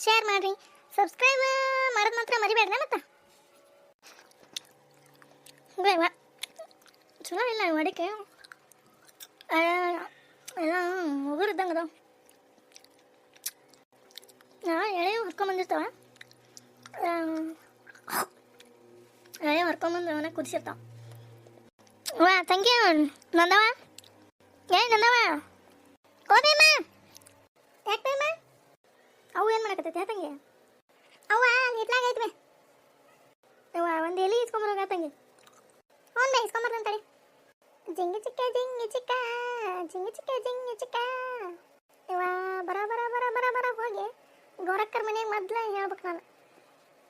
Share ಮಾಡಿರಿ, subscribe ಮಾಡೋದು ಮಾತ್ರ ಮರಿಬೇಡ್ರಿ. ಮತ್ತೆ ಬೇವ ಚಲೋ ಇಲ್ಲ ಅಡಿಕೆ ಎಲ್ಲ ಮುಗುರಿದ್ದಂಗೆ ಅದಾವ. ಎಳೆ ಹೊರ್ಕೊಂಬಂದಿರ್ತಾವ, ಎಳೆ ಹೊರ್ಕೊಂಬಂದು ಅವನ ಕುದಿಸಿರ್ತಾವ. ವಾ ತಂಗಿ ನಂದವ, ನಂದವ ಓ ಬೇಮ, ಯಾಕೆ ಬೇಮ? ಅವು ಏನು ಮಾಡಕತ್ತೈತೆ ತಂಗಿ? ಅವ್ವ ಇಟ್ಲಾಗ ಐತ್ವೆ. ಅವ್ವ ಒಂದು ಎಲೆ ಇಸ್ಕೊಂಬರೋಗ ತಂಗಿ. ಒಂದೇ ಇಸ್ಕೊಂಬರ್ದಂತಾಳೆ. ಜಿಂಗಿ ಚಿಕ್ಕ ಜಿಂಗಿ ಚಿಕ್ಕ, ಜಿಂಗಿ ಚಿಕ್ಕ ಜಿಂಗಿ ಚಿಕ್ಕ. ಇವ ಬರ ಬರ ಬರ ಬರ ಬರ ಹೋಗಿ ಗೋರಕ್ಕರ ಮನೆಗೆ ಮೊದ್ಲು ಹೇಳ್ಬೇಕು. ನಾನು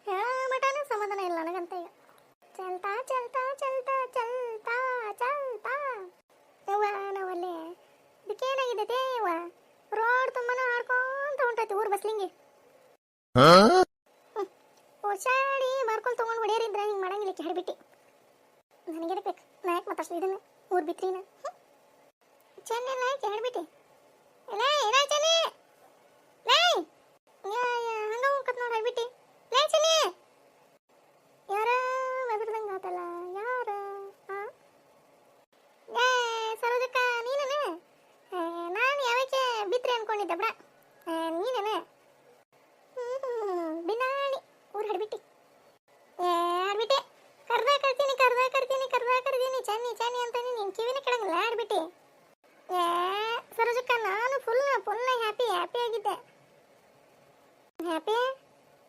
ಹೇಳಮಟನೂ ಸಮಾಧಾನ ಇಲ್ಲ ನನಗಂತ. ಈಗ ಚಲ್ತಾ ಚಲ್ತಾ ಚಲ್ತಾ ಚಲ್ತಾ ಚಲ್ತಾ ಇವ ನಾವಲ್ಲಿ ಇದಕ್ಕೇನಾಗಿದೆ ಇವ ರೋಡ್ ತುಂಬಾನು ಹಾಡ್ಕೊಂತ ಹೊಂಟೈತಿ ಊರ್ ಬಸ್ಲಿಂಗಿ. ಓಡಾಡಿ ಮಾರ್ಕೊಂಡು ತೊಗೊಂಡು ಹೊಡೆಯರಿದ್ರೆ ಹಿಂಗೆ ಮಾಡಂಗಿಲ್ಲ ಕೆಡಬಿಟ್ಟು. ನನಗೆ ಬೇಕು ನಾ ಯಾಕೆ ಮಾತಾಡ್ಸಿ ಇದನ್ನು ಊರ್ ಬಿತ್ರಿನ ಚೆನ್ನ ಕೆಡಬಿಟ್ಟು ಲೇ ಏನ ಚೆನ್ನಿ ಲೇ ಹಂಗ ಹೋಗತ್ ನೋಡಿ ಹೇಳ್ಬಿಟ್ಟು ಲೇ ಚೆನ್ನಿ ಯಾರ ಬೆದರ್ದಂಗ ಆತಲ್ಲ ಯಾರ ಏ ಸರೋಜಕ್ಕ ನೀನೇನೆ? ನಾನು ಯಾವಕ್ಕೆ ಬಿತ್ರಿ ಅನ್ಕೊಂಡಿದ್ದೆ ಬ್ರ ನೀನೇನೆ? ಬಿನಾಣಿ ಊರು ಹಡ್ಬಿಟ್ಟಿ ಹಡ್ಬಿಟ್ಟೆ ಕರ್ದೀನಿ ಚೆನ್ನಿ ಚೆನ್ನಿ ಅಂತ ನೀನು ಕಿವಿನ ಕೆಳಗಲ್ಲ ಆಡ್ಬಿಟ್ಟಿ. ಸರೋಜಕ್ಕ ನಾನು ಫುಲ್ ಹ್ಯಾಪಿ ಆಗಿದ್ದೆ. ಹ್ಯಾಪಿ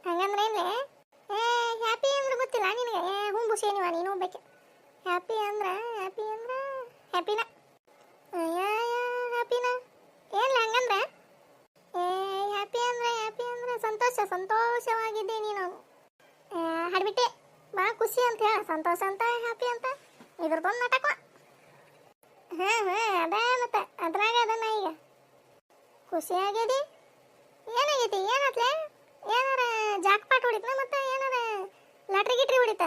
ಹಂಗಂದ್ರೆ ಏನ್ಲೆ? ಹ್ಯಾಪಿ ಅಂದ್ರೆ ಗೊತ್ತಿಲ್ಲ ನಿನಗೆ? ಹುಂಬುಸೇ ನೀನು ಹೋಗ್ಬೇಕು. ಹ್ಯಾಪಿನ ಹ್ಯಾಪಿನ ಏನ್ಲ ಹಂಗಂದ್ರೆ? ಹ್ಯಾಪಿ ಅಂದ್ರೆ ಸಂತೋಷವಾಗಿದ್ದೆ ನೀನು. ಹಾಡ್ಬಿಟ್ಟೆ ಭಾಳ ಖುಷಿ ಅಂತ ಹೇಳ. ಸಂತೋಷ ಅಂತ ಹ್ಯಾಪಿ ಅಂತ ಇದ್ರದೊಂದು ನಾಟಕ. ಅದೇ ಮತ್ತೆ ಅದ್ರಾಗ ಅದನ್ನ ಈಗ ಖುಷಿ ಆಗೇದಿ. ಏನಾಗೈತಿ? ಏನಾತ್ಲೆ? ಏನಾರ ಜಾಕ್ಪಾಟ್ ಹೊಡಿತ ಮತ್ತೆ ಏನಾರ ಲಾಟ್ರಿ ಗಿಟ್ರಿ ಹೊಡಿತ?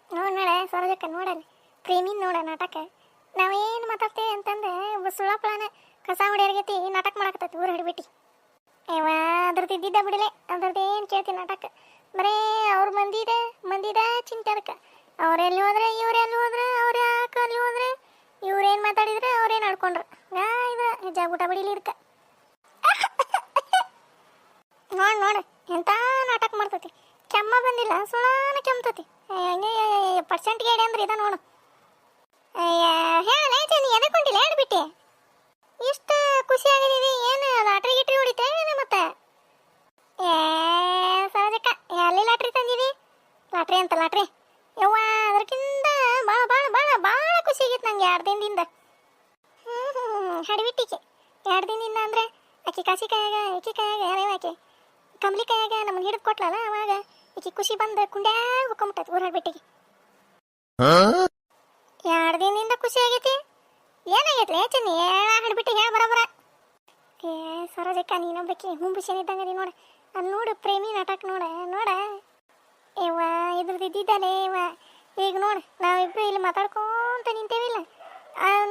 ನೋಡೆ ಸರೋಜಕ್ಕ ನೋಡಲ್ಲಿ ಪ್ರೇಮಿನ ನೋಡ ನಾಟಕ. ನಾವೇನು ಮಾತಾಡ್ತೇವೆ ಅಂತಂದ್ರೆ ಸುಳ್ಳಪ್ಪಳನ ಕಸ ಹೊಡೆಯರ್ಗೈತಿ ನಾಟಕ ಮಾಡಕತ್ತೈತಿ ಊರು ಹಿಡ್ಬಿಟ್ಟು. ಅದ್ರದ್ದು ಇದ್ದಿದ್ದ ಬಿಡಲೆ, ಅದ್ರದ್ದು ಏನು ಕೇಳ್ತೀನಿ ನಾಟಕ. ಬರೇ ಅವ್ರ ಮಂದಿದ ಚಿಂತೆ ಅದಕ್ಕೆ. ಅವ್ರೆಲ್ಲಿ ಹೋದ್ರೆ ಇವ್ರೆಲ್ಲಿ ಹೋದ್ರೆ, ಅವ್ರ ಯಾಕೆ ಅಲ್ಲಿ ಹೋದ್ರೆ, ಇವ್ರೇನು ಮಾತಾಡಿದ್ರೆ ಅವ್ರೇನು ಆಡ್ಕೊಂಡ್ರು. ಇದು ಹೆಜ್ಜಾಗ ಊಟ ಬಿಡಿಲಿ ಇದಕ್ಕೆ. ನೋಡು ಎಂಥ ನಾಟಕ ಮಾಡ್ತೈತಿ. ಕೆಮ್ಮ ಬಂದಿಲ್ಲ ಸುಳ್ಳಾನ ಕೆಮ್ತತಿ. ಪರ್ಸೆಂಟ್ಗೆ ಹೇಳಿ ಅಂದ್ರೆ ಇದ ನೋಡು. ಹೇಳಲ್ಲ ನೀ ಎದಕ್ಕೆ ಹೊಂಟಿಲ್ಲ ಹೇಳ್ಬಿಟ್ಟೆ? ಇಷ್ಟು ಖುಷಿ ಆಗಿದ್ದೀವಿ ಏನು ಲಾಟ್ರಿ ಗಿಟ್ರಿ ಹೊಡಿತೆ ಮತ್ತೆ? ಸಹಜಕ್ಕ ಎಲ್ಲಿ ಲಾಟ್ರಿ ತಂದಿದಿ? ಲಾಟ್ರಿ ಯವ್ವ ಅದಕ್ಕಿಂತ ಭಾಳ ಭಾಳ ಭಾಳ ಭಾಳ ಖುಷಿ ಆಗಿತ್ತು ನಂಗೆ 2 ದಿನದಿಂದ. ಹಡಿಬಿಟ್ಟಿಕೆ 2 ದಿನದಿಂದ ಅಂದರೆ ಆಕೆ ಕಾಸಿ ಕಾಯಾಗ ಯಾಕೆ ಕಂಬ್ಲಿ ಕಾಯಾಗ ನಮಗೆ ಹಿಡಿದು ಕೊಟ್ಲಲ್ಲ, ಅವಾಗ ಈಕೆ ಖುಷಿ ಬಂದು ಕುಂಡ್ಯಾಗ ಹುಕ್ಕೊಂಬಿಟ್ಟೈತೆ ಊರ ಹಡ್ಬಿಟ್ಟಿಗೆ. 2 ದಿನದಿಂದ ಖುಷಿ ಆಗೈತಿ. ಏನಾಗೈತಿ ಚೆನ್ನಿ ಹಡ್ಬಿಟ್ಟಿಗೆ ಹೇಳ ಬರೋಬರ. ಸರೋಜಕ್ಕ ನೀನೊಬ್ಬಕ್ಕೆ ಹುಂಬುಷೇನಿದ್ದಂಗೆ ನೀ ನೋಡ. ಅದು ನೋಡು ಪ್ರೇಮಿ ನಾಟಕ ನೋಡ. ಇವ ಇದ್ರದ್ದು ಇದ್ದಿದ್ದಾನೆ ಇವ. ಈಗ ನೋಡು ನಾವಿಬ್ರು ಇಲ್ಲಿ ಮಾತಾಡ್ಕೊಂತ ನಿಂತೇವಿಲ್ಲ,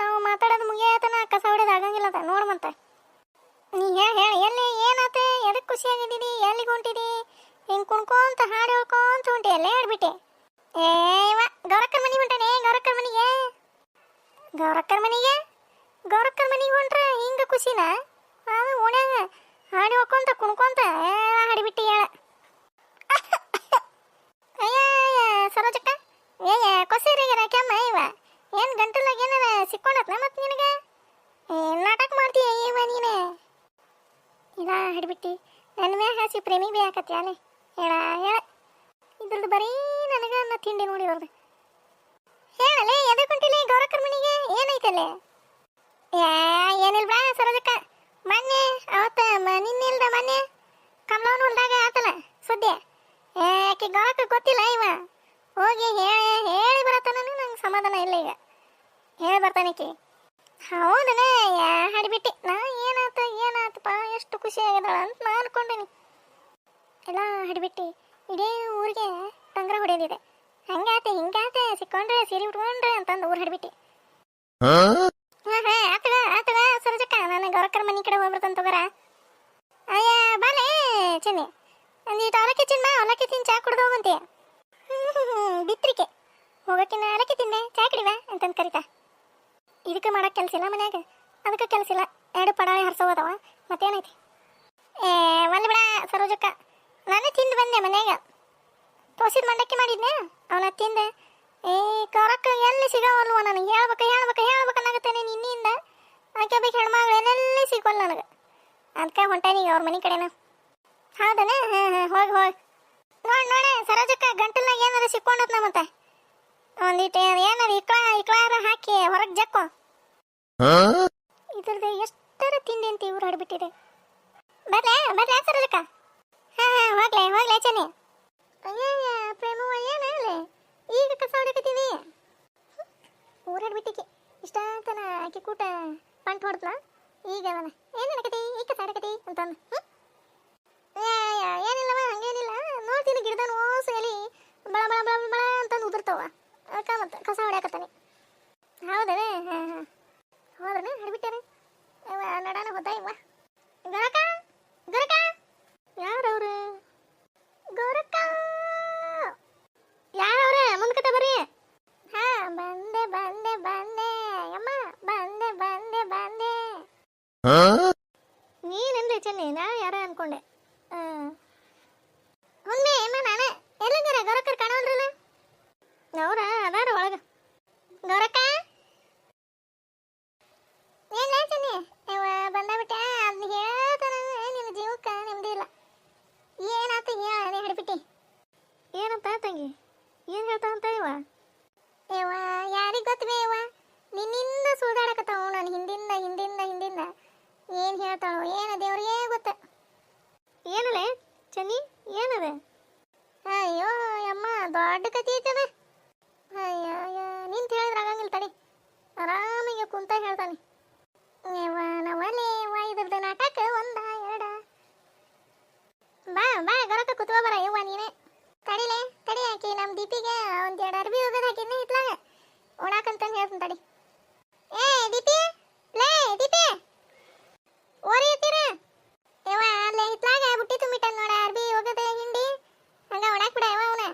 ನಾವು ಮಾತಾಡೋದು ಮುಗಿಯತನ ಕಸ ಹೊಡೆದು ಆಗಂಗಿಲ್ಲ ಅದ ನೋಡು. ಮತ್ತೆ ನೀ ಹೇಳಿ ಎಲ್ಲಿ ಏನಾತ? ಎದಕ್ಕೆ ಖುಷಿ ಆಗಿದ್ದೀರಿ? ಎಲ್ಲಿಗೆ ಹೊಂಟಿದಿ? ಹಿಂಗೆ ಕುಣ್ಕೊಂತ ಹಾಡು ಹೇಳ್ಕೊಂತ ಹೊಂಟಿ ಅಲ್ಲೇ ಹೇಳ್ಬಿಟ್ಟೆ. ಇವ ಗೌರಕ್ಕರ ಮನೆಗೆ ಹೊಂಟಾನೆ. ಗೌರಕ್ಕರ ಮನೆಗೆ ಹೊಂಟ್ರೆ ಹಿಂಗೆ ಖುಷಿನ? ಅದು ಓಣ್ಯಾಗ ಹಾಡು ಹೇಳ್ಕೊಂತ ಕುಣ್ಕೊಂತ ಹಾಡಿಬಿಟ್ಟು ಹೇಳ. ಸರೋಜಕ್ಕ ಕೊಸೀರಿಗೆರ ಕೆಮ್ಮ ಇವ ಏನು ಗಂಟಲಾಗ ಏನಾರ ಸಿಕ್ಕೊಂಡತ್ನ ಮತ್ತೆ ನಿನಗೆ? ನಾಟಕ ಮಾಡ್ತೀಯ ಇವ ನೀನೆ? ಇಲ್ಲ ಹಿಡ್ಬಿಟ್ಟು ನನ್ನ ಮ್ಯಾಗ ಹಾಸಿ ಪ್ರೇಮಿಗೆ ಬೇ ಹಾಕತ್ತಿ ಅಲ್ಲೇ ಹೇಳ ಇದ್ರದ್ದು ಬರೀ ನನಗೆ ಅನ್ನೋ ತಿಂಡಿ ನೋಡಿರೋದು. ಹೇಳಲೇ ಎದಕ್ಕೆ ಹೊಂಟಿಲ್ಲ ಗೌರಕ್ಕರ ಮನೆಗೆ? ಏನೈತಲ್ಲೇ? ಏನಿಲ್ಲ ಬಾ ಸರೋಜಕ್ಕ. ಮೊನ್ನೆ ನಿನ್ನಿಲ್ದ ಮೊನ್ನೆ ಕಮಲವನ ಹೊಲ್ದಾಗ ಆತಲ್ಲ ಸುದ್ದಿ. ಆಕೆ ಗೌರಕ್ಕ ಗೊತ್ತಿಲ್ಲ ಇವ ಹೋಗಿ ಹೇಳಿ ಬರತ್ತಾನ. ನಂಗೆ ಸಮಾಧಾನ ಇಲ್ಲ ಈಗ. ಹೇಳಿ ಬರ್ತಾನಕ್ಕೆ. ಹೌದನೇ ಹಾಡಿಬಿಟ್ಟು ನಾ ಏನಾತಪ್ಪ ಎಷ್ಟು ಖುಷಿ ಆಗಿದಾಳ ಅಂತ ನಾ ಅನ್ಕೊಂಡೇನಿ. ಎಲ್ಲ ಹಾಡಿಬಿಟ್ಟು ಇಡೀ ಊರಿಗೆ ತಂಗ್ರ ಹೊಡೆದಿದೆ. ಹಿಂಗಾತೆ ಸಿಕ್ಕೊಂಡ್ರೆ ಸೀರೆ ಉಟ್ಕೊಂಡ್ರೆ ಅಂತಂದು ಊರು ಹಾಡಿಬಿಟ್ಟು. ಆತಗ ಸರೋಜಕ್ಕ ನಾನು ಗೌರಕ್ಕರ ಮನೆ ಕಡೆ ಹೋಗ್ಬಿಡ್ತಾನೆ ತಗೋರ. ಅಯ್ಯ ಬಾಲೆ ಚೆನ್ನಿ ಒಂದೀಟ ಅವಲಕ್ಕಿ ತಿನ್ನ ಅವಲಕ್ಕಿ ತಿನ್ ಚಾ ಕುಡ್ದು ಹೋಗಂತೆ ಬಿತ್ರಿಕೆ ಹೋಗಕ್ಕಿನ್ನ ಅವಲಕ್ಕಿ ತಿನ್ನೆ ಚಾ ಕುಡಿವ ಅಂತಂದು ಕರಿತಾ ಇದಕ್ಕೆ ಮಾಡಕ್ಕೆ ಕೆಲಸ ಇಲ್ಲ ಮನ್ಯಾಗ ಅದಕ್ಕೆ ಕೆಲಸ ಇಲ್ಲ ಎರಡು ಪಡಾಳಿ ಹರ್ಸೋದವ ಮತ್ತೇನೈತಿ ಒಂದು ಬಿಡ ಸರೋಜಕ್ಕ ನಾನೇ ತಿಂದು ಬಂದೆ ಮನ್ಯಾಗ ತೋಸಿದ ಮಂಡಕ್ಕಿ ಮಾಡಿದ್ನೆ ಅವನ ತಿಂದೆ ಕರಕ್ಕ ಎಲ್ಲಿ ಸಿಗವಲ್ವ ನನಗೆ ಹೇಳ್ಬೇಕನ್ನಾಗತ್ತೇನೆ ನಿನ್ನಿಂದ ಆಕೆ ಬೇಕು ಹೆಣ್ಮಗಳು ಏನೆಲ್ಲಿ ಸಿಗೋಲ್ಲ ನನಗೆ ಅದಕ್ಕೆ ಹೊಂಟಾನೀಗ ಅವ್ರ ಮನೆ ಕಡೆನ ಹೌದನ ಹೋಗಿ ನೋಡೆ ಸರೋಜಕ್ಕ ಗಂಟಲ್ನಾಗ ಏನಾರ ಸಿಕ್ಕೊಂಡತ್ ಮತ್ತೆ ಒಂದಿಟ್ಟು ಏನಾರ ಇಕ್ಳಾರ ಹಾಕಿ ಹೊರಗೆ ಜಕ್ಕೋ ಇದ್ರದ್ದು ಎಷ್ಟರ ತಿಂಡಿ ಅಂತ ಇವ್ರು ಹಡ್ಬಿಟ್ಟಿದೆ ಬರ್ಲೆ ಸರೋಜಕ್ಕ ಹೋಗ್ಲೆ ಚೆನ್ನಿ ಅಯ್ಯ ಪ್ರೇಮವ್ವ ಏನೇ ಈಗ ಕಸ ಹೊಡಕತ್ತೀವಿ ಊರಾಡ್ಬಿಟ್ಟಿಗೆ ಇಷ್ಟ ತನ ಆಕೆ ಕೂಟ ಪಂಟ್ ಹೊಡ್ದ್ಲ ಈಗ ಅವನ ಏನು ನಡಕತಿ ಈಗ ಕಸ ಹೊಡಕತಿ ಅಂತಂದು ಏನಿಲ್ಲವ ಹಂಗೇನಿಲ್ಲ ನೋಡ್ತೀನಿ ಗಿಡದ ಓಸು ಎಲಿ ಬಳ ಬಳ ಬಳ ಬಳ ಅಂತಂದು ಉದುರ್ತಾವ ಅದಕ್ಕೆ ಮತ್ತೆ ಕಸ ಹೊಡ್ಯಾಕತ್ತಾನೆ ಹೌದವೇ ಹೋದ್ರನ ಹಡ್ಬಿಟ್ಟಾರೆ ನಡಾನ ಹೋದ ಇವ ಗರಕ ಯಾರವ್ರೆ ಗೌರಕ್ಕ ಯಾರವ್ರೆ ಮುಂದ್ಕತೆ ಬರ್ರಿ ಹಾ ಬಂದೆ ಅಮ್ಮ ಬಂದೆ ನೀನೇನ್ರಿ ಚೆನ್ನಿ ನಾ ಯಾರ ಅನ್ಕೊಂಡೆ ಹುನ್ಮೆ ಅಮ್ಮ ನಾನೇ ಎಲ್ಲಿದ್ದೀರ ಗೌರಕ್ಕರ್ ಕಾಣೋಲ್ರಲ್ಲ ಅವ್ರ ಅದಾರ ಒಳಗ ಗೌರಕ್ಕ ಏನ್ ಚೆನ್ನಿ ಬಂದಬಿಟ್ಟೆ ಅದ್ನ ಹೇಳ್ತಾನ ನಿನ್ನ ಜೀವಕ್ಕ ನೆಮ್ಮದಿ ಇಲ್ಲ ಏನಾತ ಹೇಳ ಹಿಡ್ಬಿಟ್ಟಿ ಏನಂತ ತಂಗಿ ಏನ್ ಹೇಳ್ತಾ ಅಂತ ಇವ ಯಾರಿಗ ಗೊತ್ತವೇ ಇವ ನಿನ್ನಿಂದ ಸುಳ್ದಾಡಕತ್ತಾವ ನಾನು ಹಿಂದಿಂದ ಏನ್ ಹೇಳ್ತಾಳೋ ಏನ ದೇವ್ರಿಗೆ ಗೊತ್ತ ಏನಲೆ ಚೆನ್ನಿ ಏನದ ಅಯ್ಯೋ ಅಮ್ಮ ದೊಡ್ಡ ಕತಿ ಐತದ ಅಯ್ಯ ನಿಂತ ಹೇಳಿದ್ರ ಆಗಂಗಿಲ್ಲ ತಡಿ ಆರಾಮಿಗೆ ಕುಂತ ಹೇಳ್ತಾನೆ ನವಲೆ ಇದ್ರದ್ದು ನಾಟಕ ಒಂದ ಎರಡ ಬಾ ಗರಕ ಕುತ್ಕೋ ಬರ ಇವ್ವ ನೀನೆ ತಡಿ ಹಾಕಿ ನಮ್ಮ ದೀಪಿಗೆ ಒಂದೆರಡು ಅರ್ಬಿ ಹೋಗೋದು ಹಾಕಿದ್ನೆ ಇತ್ಲಾಗ ಒಣಾಕಂತಂದು ಹೇಳ್ತೀನಿ ತಡಿ ದೀಪಿ ಓರಿ ಇರ್ತೀರ ಯವ್ವ ಅಲ್ಲೇ ಇತ್ಲಾಗ ಬುಟ್ಟಿ ತುಂಬಿಟ್ಟ ನೋಡ ಅರ್ಬಿ ಹೋಗೋದು ಹಿಂಡಿ ಹಂಗ ಒಣಾಕ್ ಬಿಡ ಯವ್ವ ಅವನ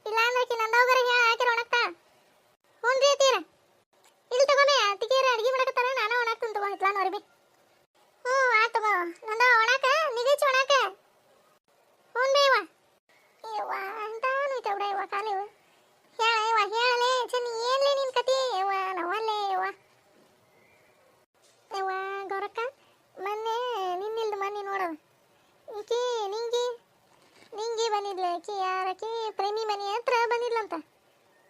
ಇಲ್ಲ ಅಂದ್ರೆ ನಂದೋಗರ ಹೇಳ ಹಾಕಿರ ಒಣಕ್ತಾ ಹ್ಞೂ ಇರ್ತೀರ ಇಲ್ಲಿ ತಗೋಮೆ ಅತ್ತಿಗೆಯರ ಅಡ್ಗೆ ಮಾಡಕತ್ತಾರ ನಾನು ಒಣಾಕ್ತೀನಿ ತಗೋ ಇತ್ಲಾನ ಅರ್ಬಿ ಆಯ್ತು ತಗೋ ನಂದ ಒಣಾಕ ನಿಗೀಚ್ ಒಣಾಕ ಹ್ಞೂ ಯವ್ವ ಅಂತಾನು ಐತೆ ಬಿಡ ಯವ್ವ ಕಾಲಿವ ಹೇಳಲೇ ಚೆನ್ನಿ ಏನ್ಲೇ ನಿನ್ ಕತಿ ಯವ್ವ ನವಲ್ಲೇ ಯವ್ವ ಗೌರಕ್ಕ ಮೊನ್ನೆ ನೋಡವ ಈಕಿ ನಿಂಗಿ ಬಂದಿದ್ಲ ಆಕಿ ಯಾರಕಿ ಪ್ರೇಮಿ ಮನೆ ಹತ್ರ ಬಂದಿದ್ಲಂತ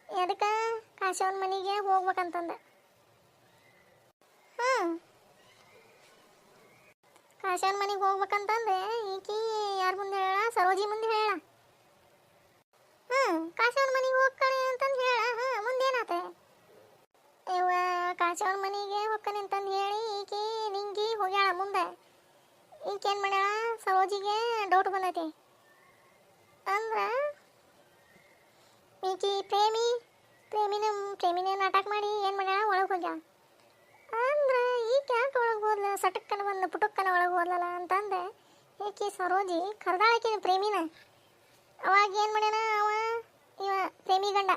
ಅದಕ್ಕೆ ಕಾಶವನ್ ಮನೆಗೆ ಹೋಗ್ಬೇಕಂತಂದ ಕಾಶವನ್ ಮನೆಗೆ ಹೋಗ್ಬೇಕಂತಂದ್ರೆ ಈಕಿ ಯಾರ ಮುಂದೆ ಹೇಳ ಸರೋಜಿ ಮುಂದೆ ಹೇಳ ಕಾಶವನ್ ಮನೆಗೆ ಹೋಗ್ತಾನೆ ಅಂತಂದು ಹೇಳ ಮುಂದೇನಾತ ಇವ ಕಾಶವನ್ ಮನೆಗೆ ಹೋಗ್ತಾನೆ ಅಂತಂದು ಹೇಳಿ ಈಕಿ ನಿಂಗಿ ಹೋಗ್ಯಾಳ ಮುಂದೆ ಈಕೇನು ಮಾಡ್ಯಾಳ ಸರೋಜಿಗೆ ಡೌಟ್ ಬಂದೈತಿ ಅಂದ್ರ ಈಕಿ ಪ್ರೇಮಿನ ನಾಟಕ ಮಾಡಿ ಏನು ಮಾಡ್ಯಾಳ ಒಳಗೆ ಹೋಗ್ಯಾಳ ಅಂದ್ರೆ ಈಕೆ ಯಾಕೆ ಒಳಗೆ ಹೋದ್ಲ ಸಟಕ್ಕನ ಬಂದು ಪುಟಕ್ಕನ ಒಳಗೆ ಹೋದ್ಲಲ್ಲ ಅಂತಂದೆ ಈಕಿ ಸರೋಜಿ ಕರ್ದಾಳಕಿನ ಪ್ರೇಮಿನ ಅವಾಗ ಏನು ಮಾಡ್ಯಾನ ಇವ ಪ್ರೇಮಿ ಗಂಡ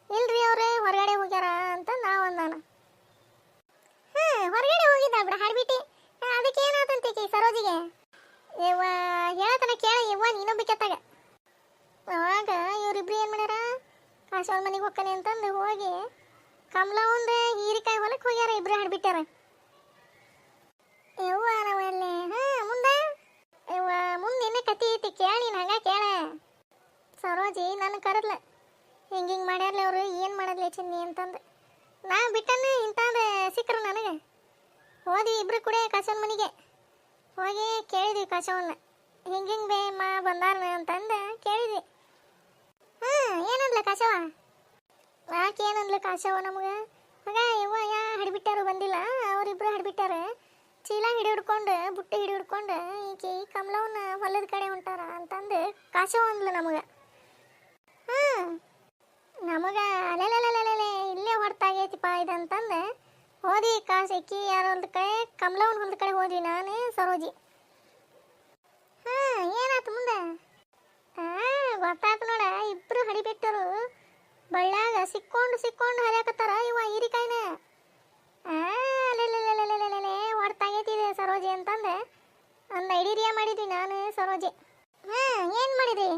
ಇಲ್ರಿ ಅವ್ರೆ ಹೊರಗಡೆ ಹೋಗ್ಯಾರ ಅಂತ ನಾವು ಅಂದಾನ ಹೊರಗಡೆ ಹೋಗಿದ್ದ ಬಿಡ ಹಾಡ್ಬಿಟ್ಟು ಅದಕ್ಕೆ ಏನಾತಂತೀಕಿ ಸರೋಜಿಗೆ ಇವ ಹೇಳತನ ಕೇಳ ಇವ್ವ ನೀನೊಬ್ಬಕ್ಕೆತ್ತಾಗ ಅವಾಗ ಇವ್ರಿಬ್ರು ಏನು ಮಾಡ್ಯಾರ ಕಾಶವನ್ ಮನೆಗೆ ಹೋಗ್ತಾನೆ ಅಂತಂದು ಹೋಗಿ ಕಮಲ ಒಂದು ಹೀರಿಕಾಯಿ ಹೊಲಕ್ಕೆ ಹೋಗ್ಯಾರ ಇಬ್ರು ಹಾಡ್ಬಿಟ್ಟಾರ ಯವ್ವ ನಾವಲ್ಲೇ ಮುಂದೆ ಇವ ಮುಂದೆ ಕತಿ ಐತಿ ಕೇಳಿ ನೀನು ಹಂಗ ಕೇಳ ಸರೋಜಿ ನನ್ನ ಕರೆದ್ಲ ಹಿಂಗೆ ಮಾಡ್ಯಾರ್ಲಿ ಅವರು ಏನು ಮಾಡದ್ಲಿ ಚಿನ್ನಿ ಅಂತಂದು ನಾ ಬಿಟ್ಟನ ಇಂಥದ್ದು ಸಿಕ್ಕರು ನನಗೆ ಹೋದ್ವಿ ಇಬ್ರು ಕೂಡ ಕಾಶವನ್ ಮನೆಗೆ ಹೋಗಿ ಕೇಳಿದ್ವಿ ಕಾಶವನ್ನ ಹಿಂಗೆ ಬೇ ಮಾ ಬಂದಾರ ಅಂತಂದು ಕೇಳಿದ್ವಿ ಏನಂದ್ಲ ಕಾಶವ ಯಾಕೆ ಏನಂದ್ಲ ಕಾಶವ ನಮಗೆ ಆಗ ಯವ್ವ ಹಿಡ್ಬಿಟ್ಟಾರು ಬಂದಿಲ್ಲ ಅವರಿಬ್ರು ಹಿಡ್ಬಿಟ್ಟಾರ ಚೀಲ ಹಿಡಿಕೊಂಡು ಬುಟ್ಟಿ ಹಿಡಿಕೊಂಡು ಈಕಿ ಕಮಲವನ್ನ ಹೊಲದ ಕಡೆ ಹೊಂಟಾರ ಅಂತಂದು ಕಾಶವ ಅಂದ್ಲು ನಮಗೆ ನಮಗ ಅಲೆಲೆಲೆಲೆಲೆ ಇಲ್ಲೇ ಹೊರತಾಗೈತಿಪ್ಪ ಇದಂತಂದು ಹೋದ್ವಿ ಕಾಸಕ್ಕಿ ಯಾರ ಹೊಲದ ಕಡೆ ಕಮಲವನ್ ಹೊಲದ ಕಡೆ ಹೋದ್ವಿ ನಾನು ಸರೋಜಿ ಹಾ ಏನಾಯ್ತು ಮುಂದೆ? ಗೊತ್ತಾಯ್ತು ನೋಡ, ಇಬ್ರು ಹಡಿಬಿಟ್ಟರು ಬಳ್ಳಾಗ ಸಿಕ್ಕೊಂಡು ಸಿಕ್ಕೊಂಡು ಹರಿಯಾಕತ್ತಾರ ಇವ ಹೀರಿಕಾಯಿನ. ಅಲ್ಲೆಲ್ಲೆಲ್ಲೆಲ್ಲೆಲ್ಲೆಲ್ಲೆ ಹೊಡ್ತಾಗೈತಿದೆ ಸರೋಜಿ ಅಂತಂದೆ. ಒಂದು ಐಡಿಯಾ ಮಾಡಿದ್ವಿ ನಾನು ಸರೋಜಿ. ಏನು ಮಾಡಿದ್ರಿ?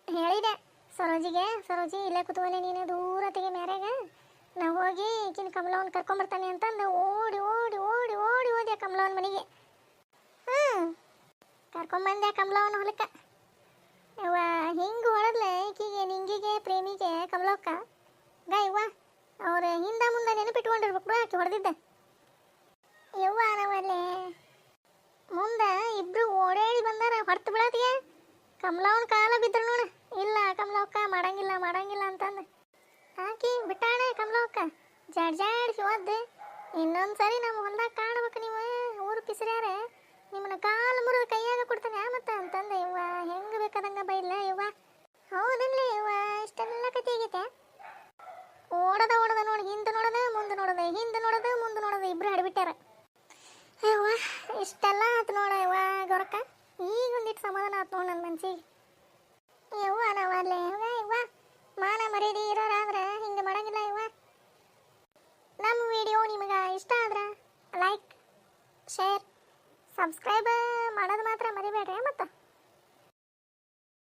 ಹೇಳಿದೆ ಸರೋಜಿಗೆ, ಸರೋಜಿ ಇಲ್ಲೇ ಕೂತ್ಕೊಳ್ಳಿ ನೀನು ದೂರತೆಗೆ ಮ್ಯಾರೇಗ, ನಾವು ಹೋಗಿ ಈಕಿನ ಕಮಲವನ್ನ ಕರ್ಕೊಂಬರ್ತಾನೆ ಅಂತಂದು ಓಡಿ ಓಡಿ ಓಡಿ ಓಡಿ ಹೋದೆ ಕಮಲವನ ಮನೆಗೆ. ಕರ್ಕೊಂಬಂದೆ ಕಮಲವನ ಹೊಲಕ್ಕೆ. ಇವ ಹಿಂಗೆ ಹೊಡೆದ್ಲೆ ಈಕಿಗೆ, ನಿಂಗಿಗೆ, ಪ್ರೇಮಿಗೆ, ಕಮಲಕ್ಕ ಇವ್ವ ಅವ್ರ ಹಿಂದ ಮುಂದೆ ನೆನಪಿಟ್ಕೊಂಡಿರ್ಬೇಕು ಆಕೆ ಹೊಡೆದಿದ್ದೆ. ಯವ್ವ ನಾವಲ್ಲೇ ಮುಂದೆ ಇಬ್ರು ಓಡೇಳಿ ಬಂದಾರ, ಹೊರತು ಬಿಡತ್ತಿಗೆ ಕಮಲವನ ಕಾಲ ಬಿದ್ರು ನೋಡ. ಇಲ್ಲ ಕಮಲಕ್ಕ ಮಾಡಂಗಿಲ್ಲ ಮಾಡಂಗಿಲ್ಲ ಅಂತಂದು ಆಕಿ ಬಿಟ್ಟಾಳೆ. ಕಮಲಕ್ಕ ಜಾಡ್ಸಿ ಒದ್ದು, ಇನ್ನೊಂದ್ಸರಿ ನಮ್ಮ ಹೊಲ್ದಾಗ ಕಾಡ್ಬೇಕು ನೀವು ಊರು ಪಿಸ್ರ್ಯಾರ, ನಿಮ್ಮನ್ನ ಕಾಲು ಮುರಿದು ಕೈಯಾಗ ಕೊಡ್ತಾನೆ ಮತ್ತೆ ಅಂತಂದೆ. ಇವ್ವ ಹೆಂಗೆ ಬೇಕಾದಂಗೆ ಬೈಲ್ಲ ಇವ್ವ. ಹೌದಿಲ್ಲ ಇವ್ವ, ಇಷ್ಟೆಲ್ಲ ಕತೆ ಆಗೈತೆ. ಓಡದ ನೋಡಿ, ಹಿಂದೆ ನೋಡೋದು ಮುಂದೆ ನೋಡೋದು, ಹಿಂದೆ ನೋಡೋದು ಮುಂದೆ ನೋಡೋದು, ಇಬ್ರು ಹಡಿಬಿಟ್ಟಾರ. ಯವ್ವ ಇಷ್ಟೆಲ್ಲ ಆತು ನೋಡ ಯವ್ವ ಗೊರಕ್ಕ, ಈಗ ಒಂದಿಟ್ಟು ಸಮಾಧಾನ ಆತು ನೋಡು ನನ್ನ ಮನ್ಸಿಗೆ. ಯವ್ವ ನಾವಲ್ಲೇ ಯವ್ವ ಮಾನ ಮರ್ಯಾದೆ ಇರೋರಾದ್ರೆ ಹಿಂಗೆ ಮಾಡಂಗಿಲ್ಲ ಯವ್ವ. ನಮ್ಮ ವಿಡಿಯೋ ನಿಮಗೆ ಇಷ್ಟ ಆದ್ರೆ ಲೈಕ್, ಶೇರ್, ಸಬ್ಸ್ಕ್ರೈಬರ್